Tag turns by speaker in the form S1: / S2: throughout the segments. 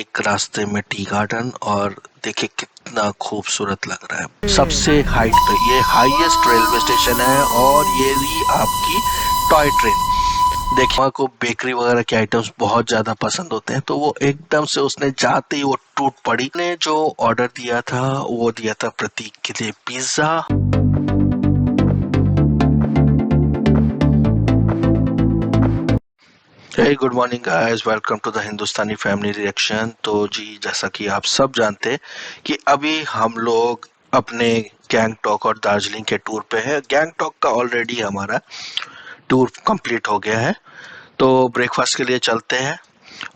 S1: एक रास्ते में टी गार्डन, और देखिए कितना खूबसूरत लग रहा है। सबसे हाइट पे ये हाईएस्ट रेलवे स्टेशन है, और ये रही आपकी टॉय ट्रेन। देखिए वहाँ को बेकरी वगैरह के आइटम्स बहुत ज्यादा पसंद होते हैं, तो वो एकदम से उसने जाते ही वो टूट पड़ी। ने जो ऑर्डर दिया था वो दिया था प्रतीक के लिए pizza. Hey good morning guys, welcome to the Hindustani family reaction. तो जी, जैसा कि आप सब जानते हैं कि अभी हम लोग अपने गैंगटॉक और दार्जिलिंग के टूर पे हैं। गैंगटॉक का ऑलरेडी हमारा टूर कंप्लीट हो गया है, तो ब्रेकफास्ट के लिए चलते हैं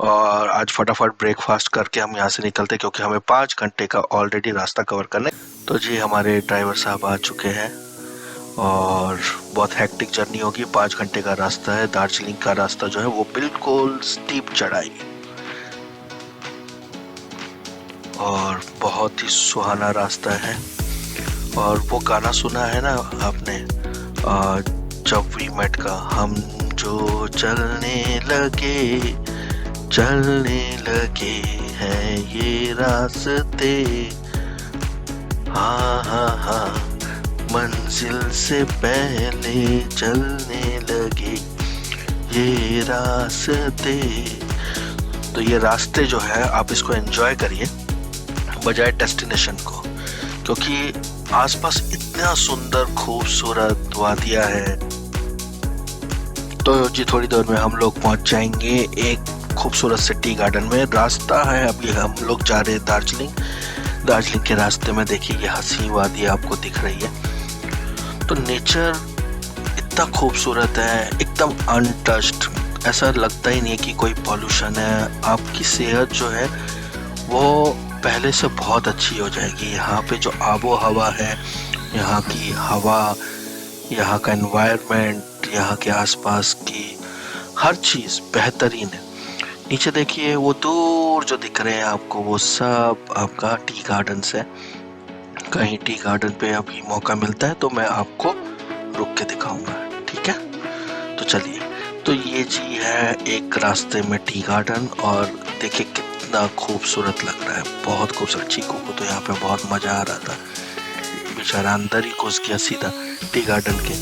S1: और आज फटाफट ब्रेकफास्ट करके हम यहाँ से निकलते हैं, क्योंकि हमें 5 घंटे का ऑलरेडी रास्ता कवर करना है। तो जी, हमारे ड्राइवर साहब आ चुके हैं और बहुत हेक्टिक जर्नी होगी। 5 घंटे का रास्ता है। दार्जिलिंग का रास्ता जो है वो बिल्कुल स्टीप चढ़ाई और बहुत ही सुहाना रास्ता है। और वो गाना सुना है ना आपने, जब वी मेट का, हम जो चलने लगे हैं ये रास्ते, हाँ हाँ हाँ, मंजिल से पहले चलने लगे ये रास्ते। तो ये रास्ते जो है आप इसको एंजॉय करिए बजाय डेस्टिनेशन को, क्योंकि आसपास इतना सुंदर खूबसूरत वादियाँ है। तो जी थोड़ी देर में हम लोग पहुंच जाएंगे एक खूबसूरत से टी गार्डन में। रास्ता है, अभी हम लोग जा रहे हैं दार्जिलिंग के रास्ते में। देखिए ये हंसी वादी आपको दिख रही है। तो नेचर इतना खूबसूरत है, एकदम अनटच्ड, ऐसा लगता ही नहीं है कि कोई पॉल्यूशन है। आपकी सेहत जो है वो पहले से बहुत अच्छी हो जाएगी। यहाँ पे जो आबो हवा है, यहाँ की हवा, यहाँ का एनवायरनमेंट, यहाँ के आसपास की हर चीज़ बेहतरीन है। नीचे देखिए वो दूर जो दिख रहे हैं आपको, वो सब आपका टी गार्डन है। कहीं टी गार्डन पे अभी मौका मिलता है तो मैं आपको रुक के दिखाऊंगा, ठीक है? तो चलिए, तो ये जी है एक रास्ते में टी गार्डन, और देखिए कितना खूबसूरत लग रहा है, बहुत खूबसूरत। चीकू को तो यहाँ पे बहुत मजा आ रहा था, बेचारा अंदर ही घुस गया सीधा टी गार्डन के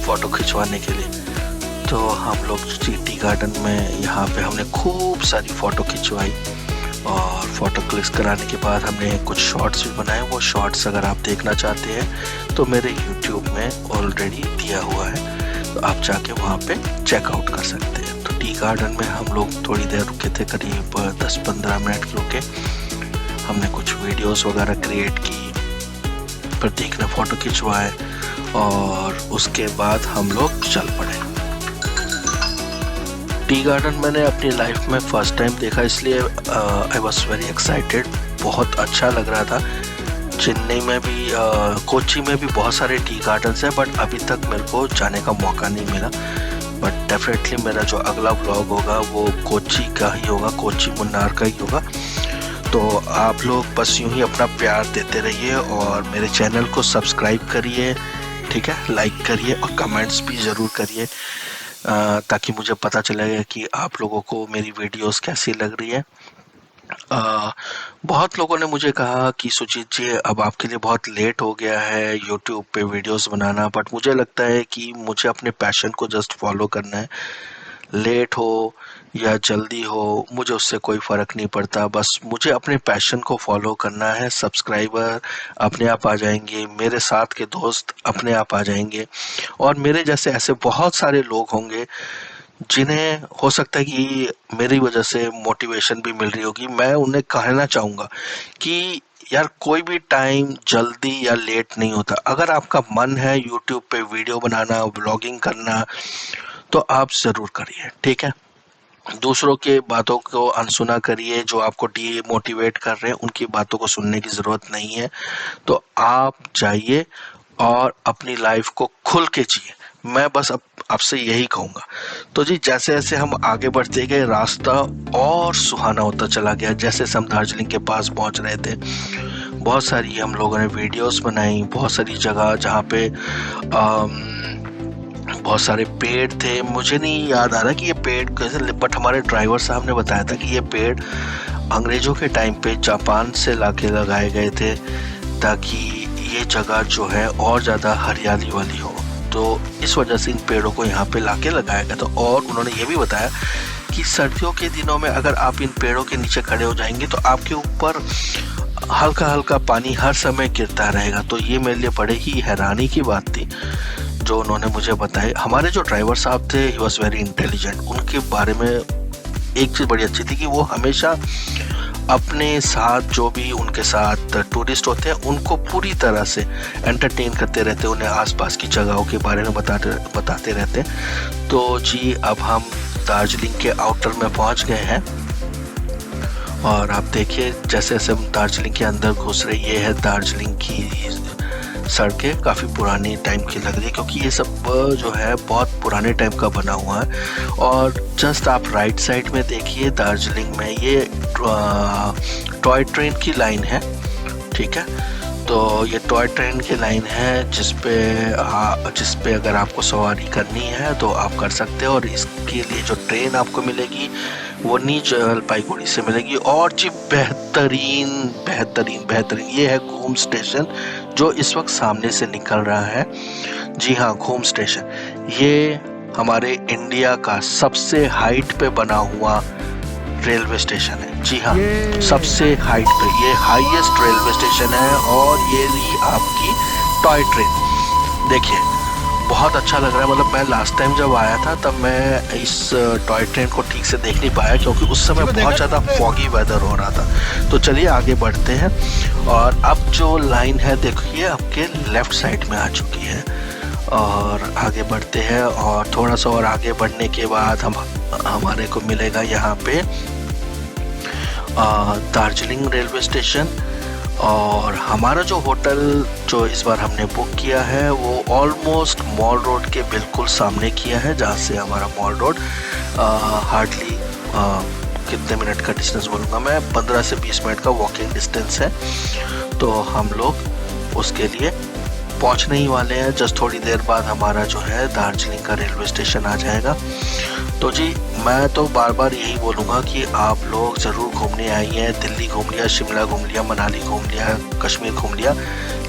S1: फोटो खिंचवाने के लिए। तो हम लोग टी गार्डन में यहाँ पे हमने खूब सारी फोटो खिंचवाई, और फोटो क्लिक कराने के बाद हमने कुछ शॉर्ट्स भी बनाए। वो शॉर्ट्स अगर आप देखना चाहते हैं तो मेरे YouTube में ऑलरेडी दिया हुआ है, तो आप जाके वहाँ पे चेकआउट कर सकते हैं। तो टी गार्डन में हम लोग थोड़ी देर रुके थे, करीब 10-15 मिनट रुके। हमने कुछ वीडियोस वगैरह क्रिएट की, प्रतीक ने फोटो खिंचवाए, और उसके बाद हम लोग चल पड़े। टी गार्डन मैंने अपनी लाइफ में फर्स्ट टाइम देखा, इसलिए आई वॉज वेरी एक्साइटेड। बहुत अच्छा लग रहा था। चेन्नई में भी, कोच्चि में भी बहुत सारे टी गार्डन्स हैं, बट अभी तक मेरे को जाने का मौका नहीं मिला। बट डेफिनेटली मेरा जो अगला व्लॉग होगा वो कोच्चि का ही होगा, कोच्चि मुन्नार का ही होगा। तो आप लोग बस यूं ही अपना प्यार देते रहिए और मेरे चैनल को सब्सक्राइब करिए, ठीक है? लाइक करिए और कमेंट्स भी ज़रूर करिए, ताकि मुझे पता चलेगा कि आप लोगों को मेरी वीडियोस कैसी लग रही है। बहुत लोगों ने मुझे कहा कि सुजीत जी अब आपके लिए बहुत लेट हो गया है यूट्यूब पे वीडियोस बनाना, बट मुझे लगता है कि मुझे अपने पैशन को जस्ट फॉलो करना है। लेट हो या जल्दी हो मुझे उससे कोई फ़र्क नहीं पड़ता, बस मुझे अपने पैशन को फॉलो करना है। सब्सक्राइबर अपने आप आ जाएंगे, मेरे साथ के दोस्त अपने आप आ जाएंगे, और मेरे जैसे ऐसे बहुत सारे लोग होंगे जिन्हें हो सकता है कि मेरी वजह से मोटिवेशन भी मिल रही होगी। मैं उन्हें कहना चाहूँगा कि यार कोई भी टाइम जल्दी या लेट नहीं होता। अगर आपका मन है यूट्यूब पे वीडियो बनाना, व्लॉगिंग करना, तो आप ज़रूर करिए, ठीक है? दूसरों के बातों को अनसुना करिए, जो आपको डीमोटिवेट कर रहे हैं उनकी बातों को सुनने की ज़रूरत नहीं है। तो आप जाइए और अपनी लाइफ को खुल के जिए, मैं बस आपसे यही कहूँगा। तो जी जैसे जैसे हम आगे बढ़ते गए रास्ता और सुहाना होता चला गया। जैसे हम दार्जिलिंग के पास पहुँच रहे थे, बहुत सारी हम लोगों ने वीडियोस बनाई, बहुत सारी जगह जहाँ पे बहुत सारे पेड़ थे। मुझे नहीं याद आ रहा कि ये पेड़ कैसे, बट हमारे ड्राइवर साहब ने बताया था कि ये पेड़ अंग्रेजों के टाइम पे जापान से लाके लगाए गए थे ताकि ये जगह जो है और ज़्यादा हरियाली वाली हो। तो इस वजह से इन पेड़ों को यहाँ पे लाके लगाया गया था। और उन्होंने ये भी बताया कि सर्दियों के दिनों में अगर आप इन पेड़ों के नीचे खड़े हो जाएंगे तो आपके ऊपर हल्का हल्का पानी हर समय गिरता रहेगा। तो ये मेरे लिए बड़े ही हैरानी की बात थी जो उन्होंने मुझे बताई। हमारे जो ड्राइवर साहब थे, ही वॉज वेरी इंटेलिजेंट। उनके बारे में एक चीज़ बड़ी अच्छी थी कि वो हमेशा अपने साथ जो भी उनके साथ टूरिस्ट होते हैं उनको पूरी तरह से एंटरटेन करते रहते, उन्हें आसपास की जगहों के बारे में बताते रहते। तो जी अब हम दार्जिलिंग के आउटर में पहुंच गए हैं और आप देखिए जैसे जैसे हम दार्जिलिंग के अंदर घुस रहे, ये है दार्जिलिंग की सड़कें। काफ़ी पुरानी टाइम की लग रही है क्योंकि ये सब जो है बहुत पुराने टाइम का बना हुआ है। और जस्ट आप राइट साइड में देखिए दार्जिलिंग में ये टॉय ट्रेन की लाइन है, ठीक है। तो ये टॉय ट्रेन की लाइन है जिसपे अगर आपको सवारी करनी है तो आप कर सकते हो। और इसके लिए जो ट्रेन आपको मिलेगी वो नी जलपाईगुड़ी से मिलेगी। और जी बेहतरीन बेहतरीन बेहतरीन ये है घूम स्टेशन जो इस वक्त सामने से निकल रहा है। जी हाँ, घूम स्टेशन ये हमारे इंडिया का सबसे हाइट पे बना हुआ रेलवे स्टेशन है। जी हाँ, सबसे हाइट पे, ये हाईएस्ट रेलवे स्टेशन है। और ये रही आपकी टॉय ट्रेन। देखिए बहुत अच्छा लग रहा है। मतलब मैं लास्ट टाइम जब आया था तब मैं इस टॉय ट्रेन को ठीक से देख नहीं पाया क्योंकि उस समय बहुत ज़्यादा फॉगी वेदर हो रहा था। तो चलिए आगे बढ़ते हैं। और अब जो लाइन है देखिए आपके लेफ्ट साइड में आ चुकी है। और आगे बढ़ते हैं और थोड़ा सा और आगे बढ़ने के बाद हमारे को मिलेगा यहाँ पे दार्जिलिंग रेलवे स्टेशन। और हमारा जो होटल जो इस बार हमने बुक किया है वो ऑलमोस्ट मॉल रोड के बिल्कुल सामने किया है, जहाँ से हमारा मॉल रोड हार्डली कितने मिनट का डिस्टेंस बोलूँगा मैं, 15 से 20 मिनट का वॉकिंग डिस्टेंस है। तो हम लोग उसके लिए पहुंचने ही वाले हैं। जस्ट थोड़ी देर बाद हमारा जो है दार्जिलिंग का रेलवे स्टेशन आ जाएगा। तो जी मैं तो बार बार यही बोलूँगा कि आप लोग ज़रूर घूमने आइए। दिल्ली घूम लिया, शिमला घूम लिया, मनाली घूम लिया, कश्मीर घूम लिया,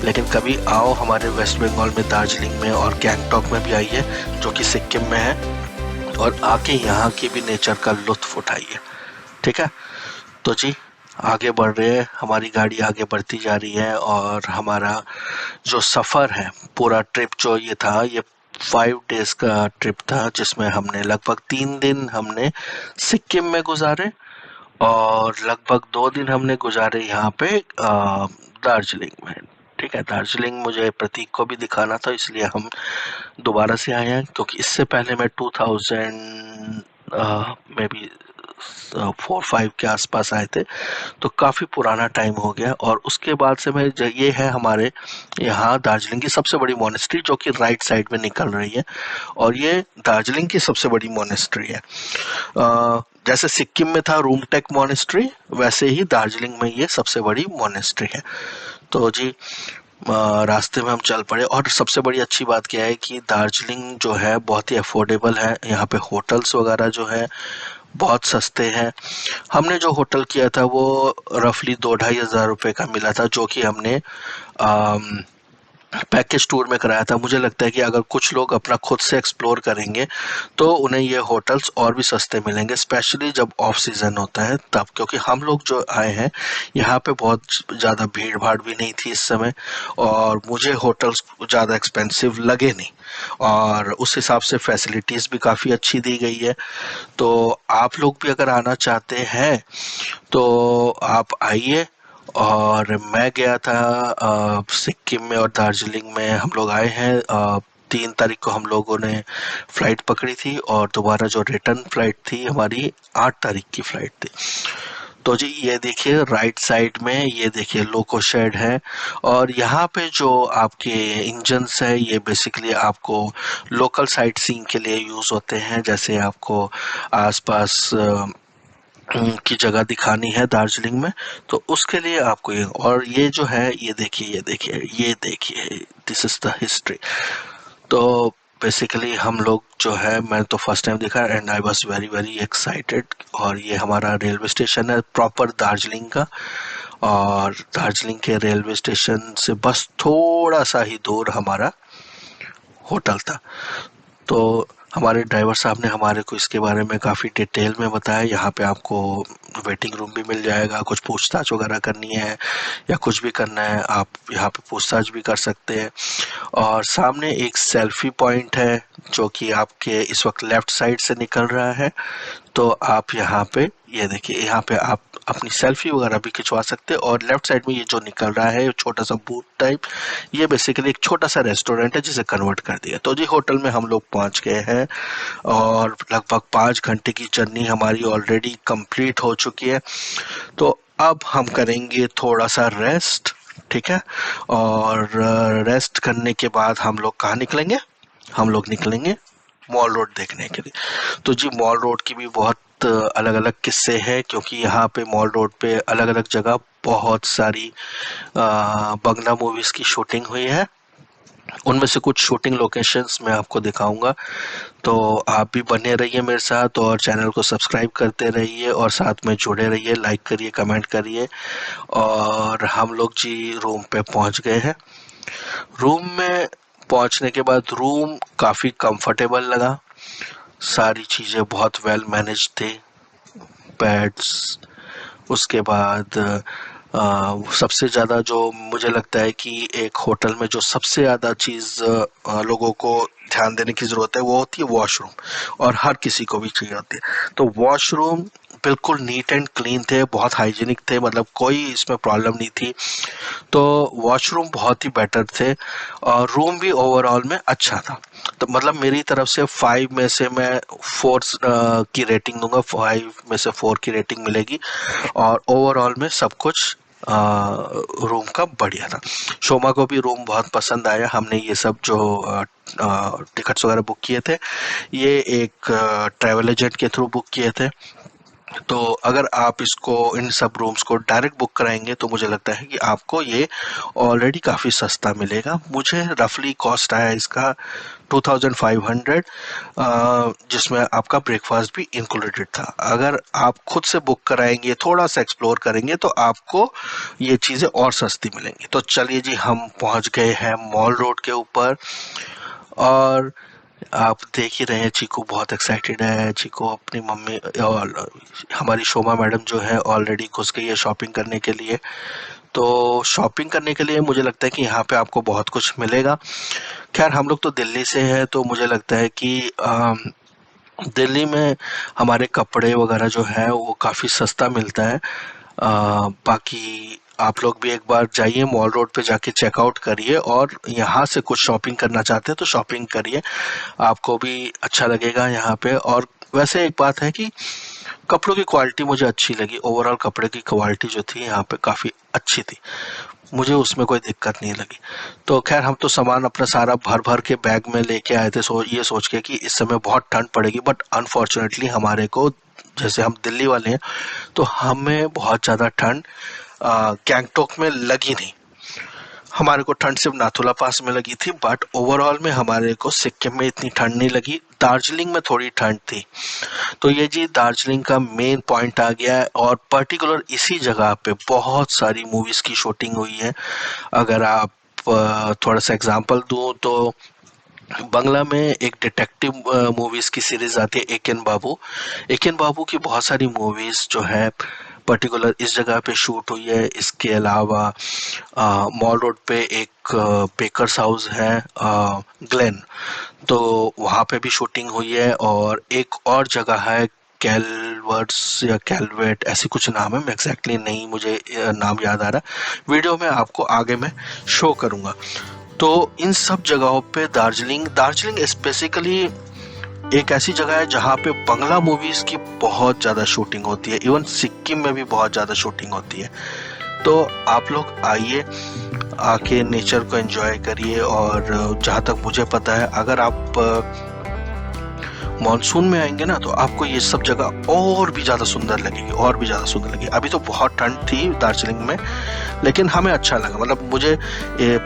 S1: लेकिन कभी आओ हमारे वेस्ट बंगाल में दार्जिलिंग में और गैंगटॉक में भी आइए जो कि सिक्किम में है। और आके यहाँ की भी नेचर का लुत्फ़ उठाइए, ठीक है। तो जी आगे बढ़ रहे हैं, हमारी गाड़ी आगे बढ़ती जा रही है। और हमारा जो सफ़र है, पूरा ट्रिप जो ये था, ये 5 डेज का ट्रिप था जिसमें हमने लगभग 3 दिन हमने सिक्किम में गुजारे और लगभग 2 दिन हमने गुजारे यहाँ पे दार्जिलिंग में, ठीक है। दार्जिलिंग मुझे प्रतीक को भी दिखाना था इसलिए हम दोबारा से आए हैं क्योंकि इससे पहले मैं 2000 में भी 4-5 के आसपास आए थे। तो काफ़ी पुराना टाइम हो गया। और उसके बाद से मैं ये है हमारे यहाँ दार्जिलिंग की सबसे बड़ी मोनेस्ट्री जो कि राइट साइड में निकल रही है। और ये दार्जिलिंग की सबसे बड़ी मोनेस्ट्री है। जैसे सिक्किम में था रूमटेक मोनेस्ट्री, वैसे ही दार्जिलिंग में ये सबसे बड़ी मोनेस्ट्री है। तो जी रास्ते में हम चल पड़े। और सबसे बड़ी अच्छी बात क्या है कि दार्जिलिंग जो है बहुत ही अफोर्डेबल है। यहाँ पे होटल्स वगैरह जो है बहुत सस्ते हैं। हमने जो होटल किया था वो रफली 2-2.5 हज़ार रुपये का मिला था जो कि हमने पैकेज टूर में कराया था। मुझे लगता है कि अगर कुछ लोग अपना खुद से एक्सप्लोर करेंगे तो उन्हें ये होटल्स और भी सस्ते मिलेंगे, स्पेशली जब ऑफ सीज़न होता है तब। क्योंकि हम लोग जो आए हैं यहाँ पे बहुत ज़्यादा भीड़ भाड़ भी नहीं थी इस समय और मुझे होटल्स ज़्यादा एक्सपेंसिव लगे नहीं और उस हिसाब से फैसिलिटीज़ भी काफ़ी अच्छी दी गई है। तो आप लोग भी अगर आना चाहते हैं तो आप आइए। और मैं गया था सिक्किम में और दार्जिलिंग में हम लोग आए हैं। 3 तारीख को हम लोगों ने फ़्लाइट पकड़ी थी और दोबारा जो रिटर्न फ़्लाइट थी हमारी 8 तारीख की फ़्लाइट थी। तो जी ये देखिए राइट साइड में ये देखिए लोको शेड है। और यहाँ पे जो आपके इंजन्स है ये बेसिकली आपको लोकल साइट सीइंग के लिए यूज़ होते हैं। जैसे आपको आसपास की जगह दिखानी है दार्जिलिंग में तो उसके लिए आपको ये। और ये जो है ये देखिए दिस इज द हिस्ट्री। तो बेसिकली हम लोग जो है, मैं तो फर्स्ट टाइम देखा and I was very very excited. और ये हमारा रेलवे स्टेशन है प्रॉपर दार्जिलिंग का, और दार्जिलिंग के रेलवे स्टेशन से बस थोड़ा सा ही दूर हमारा होटल था। तो हमारे ड्राइवर साहब ने हमारे को इसके बारे में काफ़ी डिटेल में बताया। यहाँ पे आपको वेटिंग रूम भी मिल जाएगा, कुछ पूछताछ वगैरह करनी है या कुछ भी करना है आप यहाँ पे पूछताछ भी कर सकते हैं। और सामने एक सेल्फी पॉइंट है जो कि आपके इस वक्त लेफ्ट साइड से निकल रहा है। तो आप यहाँ पे ये देखिए, यहाँ पे आप अपनी सेल्फी वगैरह भी खिंचवा सकते हैं। और लेफ्ट साइड में ये जो निकल रहा है छोटा सा बूथ टाइप, ये बेसिकली एक छोटा सा रेस्टोरेंट है जिसे कन्वर्ट कर दिया। तो जी होटल में हम लोग पहुंच गए हैं और लगभग 5 घंटे की जर्नी हमारी ऑलरेडी कंप्लीट हो चुकी है। तो अब हम करेंगे थोड़ा सा रेस्ट, ठीक है। और रेस्ट करने के बाद हम लोग कहाँ निकलेंगे? हम लोग निकलेंगे मॉल रोड देखने के लिए। तो जी मॉल रोड की भी बहुत अलग अलग किस्से हैं, क्योंकि यहाँ पे मॉल रोड पे अलग अलग जगह बहुत सारी बंगला मूवीज की शूटिंग हुई है। उनमें से कुछ शूटिंग लोकेशंस मैं आपको दिखाऊंगा। तो आप भी बने रहिए मेरे साथ और चैनल को सब्सक्राइब करते रहिए और साथ में जुड़े रहिए, लाइक करिए, कमेंट करिए। और हम लोग जी रूम पे पहुंच गए हैं। रूम में पहुंचने के बाद रूम काफ़ी कंफर्टेबल लगा, सारी चीज़ें बहुत वेल मैनेज थी, बेड्स, उसके बाद सबसे ज़्यादा जो मुझे लगता है कि एक होटल में जो सबसे ज़्यादा चीज़ लोगों को ध्यान देने की ज़रूरत है वो होती है वॉशरूम, और हर किसी को भी चाहिए होती है। तो वॉशरूम बिल्कुल नीट एंड क्लीन थे, बहुत हाइजीनिक थे, मतलब कोई इसमें प्रॉब्लम नहीं थी। तो वॉशरूम बहुत ही बेटर थे और रूम भी ओवरऑल में अच्छा था। तो मतलब मेरी तरफ से 5 में से मैं 4 की रेटिंग दूंगा, 5 में से 4 की रेटिंग मिलेगी। और ओवरऑल में सब कुछ रूम का बढ़िया था। शोमा को भी रूम बहुत पसंद आया। हमने ये सब जो टिकट्स वगैरह बुक किए थे, ये एक ट्रैवल एजेंट के थ्रू बुक किए थे। तो अगर आप इसको, इन सब रूम्स को डायरेक्ट बुक कराएंगे तो मुझे लगता है कि आपको ये ऑलरेडी काफ़ी सस्ता मिलेगा। मुझे रफली कॉस्ट आया इसका 2500, जिसमें आपका ब्रेकफास्ट भी इंक्लूडेड था। अगर आप खुद से बुक कराएंगे, थोड़ा सा एक्सप्लोर करेंगे, तो आपको ये चीज़ें और सस्ती मिलेंगी। तो चलिए जी, हम पहुंच गए हैं मॉल रोड के ऊपर और आप देख ही रहे हैं चीकू बहुत एक्साइटेड है। चीकू अपनी मम्मी और हमारी शोमा मैडम जो है ऑलरेडी घुस गई है शॉपिंग करने के लिए। तो शॉपिंग करने के लिए मुझे लगता है कि यहाँ पे आपको बहुत कुछ मिलेगा। खैर हम लोग तो दिल्ली से हैं, तो मुझे लगता है कि दिल्ली में हमारे कपड़े वगैरह जो है वो काफ़ी सस्ता मिलता है। बाकी आप लोग भी एक बार जाइए मॉल रोड पे, जाके चेकआउट करिए और यहाँ से कुछ शॉपिंग करना चाहते हैं तो शॉपिंग करिए, आपको भी अच्छा लगेगा यहाँ पे। और वैसे एक बात है कि कपड़ों की क्वालिटी मुझे अच्छी लगी, ओवरऑल कपड़े की क्वालिटी जो थी यहाँ पे काफ़ी अच्छी थी, मुझे उसमें कोई दिक्कत नहीं लगी। तो खैर हम तो सामान अपना सारा भर भर के बैग में लेके आए थे, ये सोच के कि इस समय बहुत ठंड पड़ेगी, बट अनफॉर्चुनेटली हमारे को, जैसे हम दिल्ली वाले हैं, तो हमें बहुत ज़्यादा ठंड गैंगटॉक में लगी नहीं। हमारे को ठंड सिर्फ नाथुला पास में लगी थी, बट ओवरऑल में हमारे को सिक्किम में इतनी ठंड नहीं लगी। दार्जिलिंग में थोड़ी ठंड थी। तो ये जी दार्जिलिंग का मेन पॉइंट आ गया है, और पर्टिकुलर इसी जगह पे बहुत सारी मूवीज की शूटिंग हुई है। अगर आप थोड़ा सा एग्जांपल दूं तो बंगला में एक डिटेक्टिव मूवीज की सीरीज आती है एकेन बाबू। एकेन बाबू की बहुत सारी मूवीज जो है पर्टिकुलर इस जगह पे शूट हुई है। इसके अलावा मॉल रोड पे एक बेकर्स हाउस है ग्लेन, तो वहाँ पे भी शूटिंग हुई है। और एक और जगह है कैलवर्ट्स या कैलवेट, ऐसी कुछ नाम है, मैं एग्जैक्टली नहीं मुझे नाम याद आ रहा, वीडियो में आपको आगे मैं शो करूँगा। तो इन सब जगहों पे दार्जिलिंग स्पेसिकली एक ऐसी जगह है जहाँ पे बंगला मूवीज की बहुत ज़्यादा शूटिंग होती है। इवन सिक्किम में भी बहुत ज़्यादा शूटिंग होती है। तो आप लोग आइए, आके नेचर को एंजॉय करिए। और जहाँ तक मुझे पता है, अगर आप मानसून में आएंगे ना तो आपको ये सब जगह और भी ज़्यादा सुंदर लगेगी, और भी ज़्यादा सुंदर लगेगी। अभी तो बहुत ठंड थी दार्जिलिंग में, लेकिन हमें अच्छा लगा। मतलब मुझे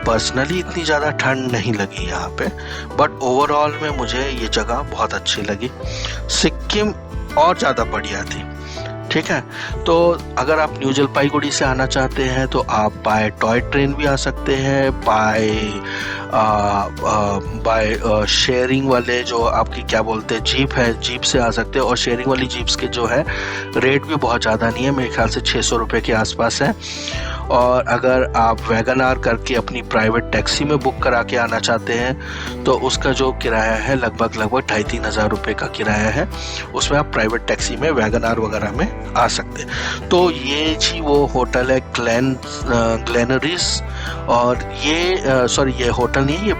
S1: पर्सनली इतनी ज़्यादा ठंड नहीं लगी यहाँ पे, बट ओवरऑल में मुझे ये जगह बहुत अच्छी लगी। सिक्किम और ज़्यादा बढ़िया थी। ठीक है, तो अगर आप न्यू जलपाईगुड़ी से आना चाहते हैं तो आप बाय टॉय ट्रेन भी आ सकते हैं, बाय शेयरिंग वाले जो आपकी क्या बोलते हैं जीप है, जीप से आ सकते हैं। और शेयरिंग वाली जीप्स के जो है रेट भी बहुत ज़्यादा नहीं है, मेरे ख्याल से 600 रुपये के आसपास है। और अगर आप वैगन आर करके अपनी प्राइवेट टैक्सी में बुक करा के आना चाहते हैं तो उसका जो किराया है लगभग 2,500-3 हज़ार रुपये का किराया है। उसमें आप प्राइवेट टैक्सी में वैगन आर वगैरह में आ सकते हैं। तो ये जी वो होटल है ग्लेनरीज, और ये सॉरी ये होटल नहीं है, ये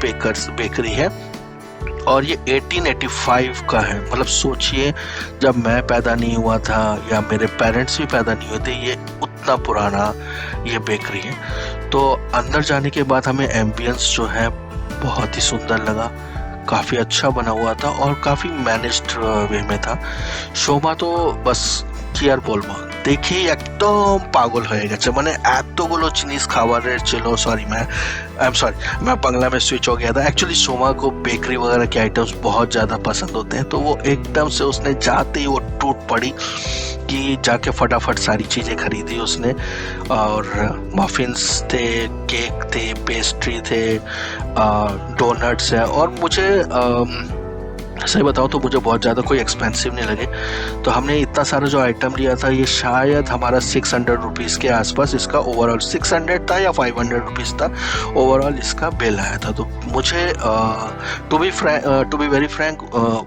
S1: बेकरी है, और ये 1885 का है। मतलब सोचिए, जब मैं पैदा नहीं हुआ था या मेरे पेरेंट्स भी पैदा नहीं हुए थे, ये उतना पुराना ये बेकरी है। तो अंदर जाने के बाद हमें एम्बियंस जो है बहुत ही सुंदर लगा, काफ़ी अच्छा बना हुआ था और काफ़ी मैनेज्ड वे में था। शोमा तो बस কি আর বলবো, দেখেই একদম পাগল হয়ে গেছে। মানে এতগুলো জিনিস খাবারের ছিল, सॉरी मैं बांग्ला में स्विच हो गया था। एक्चुअली सोमा को बेकरी वगैरह के आइटम्स बहुत ज़्यादा पसंद होते हैं, तो वो एकदम से उसने जाते ही वो टूट पड़ी कि जाके फटाफट सारी चीज़ें खरीदी उसने। और मफिन्स थे, केक थे, पेस्ट्री थे, डोनट्स है। और मुझे सही बताओ तो मुझे बहुत ज़्यादा कोई एक्सपेंसिव नहीं लगे। तो हमने इतना सारा जो आइटम लिया था, ये शायद हमारा 600 रुपीज़ के आसपास इसका ओवरऑल 600 था या 500 रुपीज़ था ओवरऑल इसका बिल आया था। तो मुझे टू बी वेरी फ्रैंक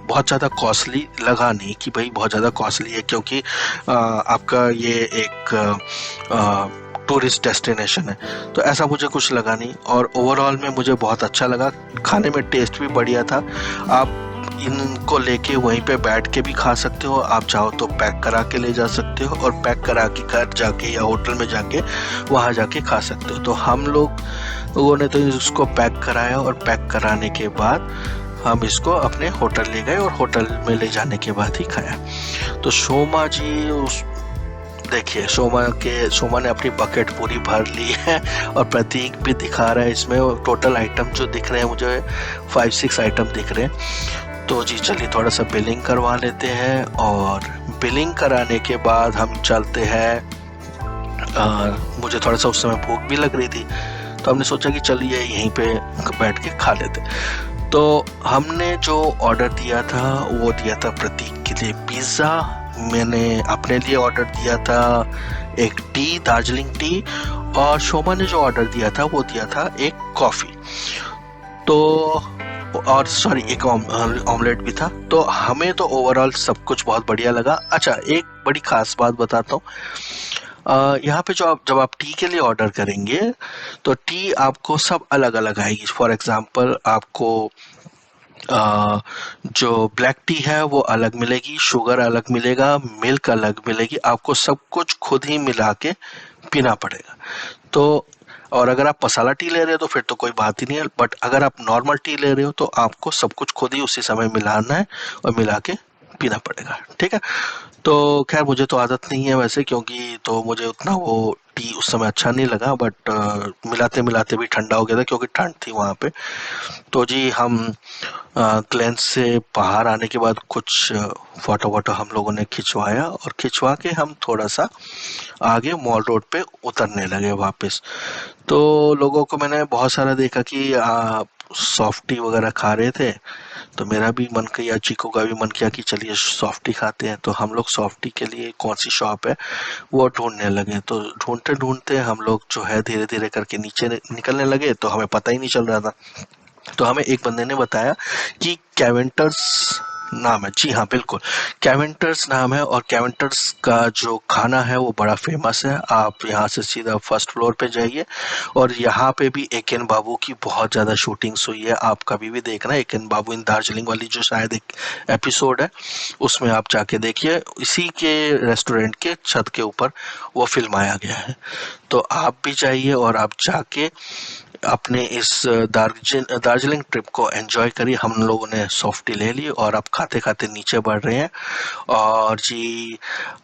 S1: बहुत ज़्यादा कॉस्टली लगा नहीं कि भाई बहुत ज़्यादा कॉस्टली है, क्योंकि आपका ये एक टूरिस्ट डेस्टिनेशन है, तो ऐसा मुझे कुछ लगा नहीं। और ओवरऑल में मुझे बहुत अच्छा लगा, खाने में टेस्ट भी बढ़िया था। आप इनको लेके वहीं पे बैठ के भी खा सकते हो, आप चाहो तो पैक करा के ले जा सकते हो, और पैक करा के घर जाके या होटल में जाके वहाँ जाके खा सकते हो। तो हम लोगों ने तो इसको पैक कराया, और पैक कराने के बाद हम इसको अपने होटल ले गए, और होटल में ले जाने के बाद ही खाया। तो शोमा जी देखिए, सोमा ने अपनी बकेट पूरी भर ली है, और प्रतीक भी दिखा रहा है इसमें। टोटल आइटम जो दिख रहे हैं मुझे 5-6 आइटम दिख रहे हैं। तो जी चलिए थोड़ा सा बिलिंग करवा लेते हैं, और बिलिंग कराने के बाद हम चलते हैं। मुझे थोड़ा सा उस समय भूख भी लग रही थी, तो हमने सोचा कि चलिए यहीं पे बैठ के खा लेते। तो हमने जो ऑर्डर दिया था वो दिया था प्रतीक के लिए पिज़्ज़ा, मैंने अपने लिए ऑर्डर दिया था एक टी, दार्जिलिंग टी, और शोमा ने जो ऑर्डर दिया था वो दिया था एक कॉफ़ी। तो और सॉरी एक ऑमलेट भी था। तो हमें तो ओवरऑल सब कुछ बहुत बढ़िया लगा। अच्छा, एक बड़ी खास बात बताता हूँ। यहाँ पे जब आप टी के लिए ऑर्डर करेंगे तो टी आपको सब अलग अलग आएगी। फॉर एग्जांपल आपको जो ब्लैक टी है वो अलग मिलेगी, शुगर अलग मिलेगा, मिल्क अलग मिलेगी, आपको सब कुछ खुद ही मिला के पीना पड़ेगा। तो और अगर आप मसाला टी ले रहे हो तो फिर तो कोई बात ही नहीं है, बट अगर आप नॉर्मल टी ले रहे हो तो आपको सब कुछ खुद ही उसी समय मिलाना है और मिला के पीना पड़ेगा। ठीक है, तो खैर मुझे तो आदत नहीं है वैसे, क्योंकि तो मुझे उतना वो टी उस समय अच्छा नहीं लगा, बट मिलाते मिलाते भी ठंडा हो गया था क्योंकि ठंड थी वहाँ पे। तो जी हम ग्लेन से बाहर आने के बाद कुछ फोटो हम लोगों ने खिंचवाया, और खिंचवा के हम थोड़ा सा आगे मॉल रोड पे उतरने लगे वापस। तो लोगों को मैंने बहुत सारा देखा कि सॉफ्टी वगैरह खा रहे थे, तो मेरा भी मन किया, चीकू का भी मन किया कि चलिए सॉफ्टी खाते हैं। तो हम लोग सॉफ्टी के लिए कौन सी शॉप है वो ढूंढने लगे। तो ढूंढते ढूंढते हम लोग जो है धीरे धीरे करके नीचे निकलने लगे, तो हमें पता ही नहीं चल रहा था। तो हमें एक बंदे ने बताया कि कैवेंटर्स नाम है। जी हाँ, बिल्कुल कैवेंटर्स नाम है, और कैवेंटर्स का जो खाना है वो बड़ा फेमस है। आप यहाँ से सीधा फर्स्ट फ्लोर पे जाइए, और यहाँ पे भी एकेन बाबू की बहुत ज़्यादा शूटिंग्स हुई है। आप कभी भी देखना, एकेन बाबू इन दार्जिलिंग वाली जो शायद एक एपिसोड है उसमें आप जाके देखिए, इसी के रेस्टोरेंट के छत के ऊपर वो फिल्माया गया है। तो आप भी जाइए और आप जाके अपने इस दार्जिलिंग ट्रिप को एंजॉय करिए। हम लोगों ने सॉफ्ट टी ले ली और अब खाते खाते नीचे बढ़ रहे हैं। और जी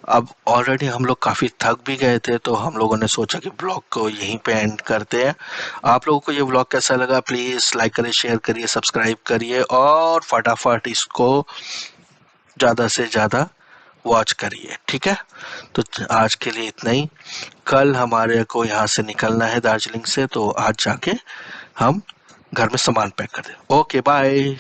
S1: अब ऑलरेडी हम लोग काफ़ी थक भी गए थे, तो हम लोगों ने सोचा कि ब्लॉग को यहीं पे एंड करते हैं। आप लोगों को ये ब्लॉग कैसा लगा प्लीज़ लाइक करिए, शेयर करिए, सब्सक्राइब करिए और फटाफट इसको ज़्यादा से ज़्यादा वॉच करिए, ठीक है। तो आज के लिए इतना ही। कल हमारे को यहाँ से निकलना है दार्जिलिंग से, तो आज जाके हम घर में सामान पैक कर दें। Okay bye.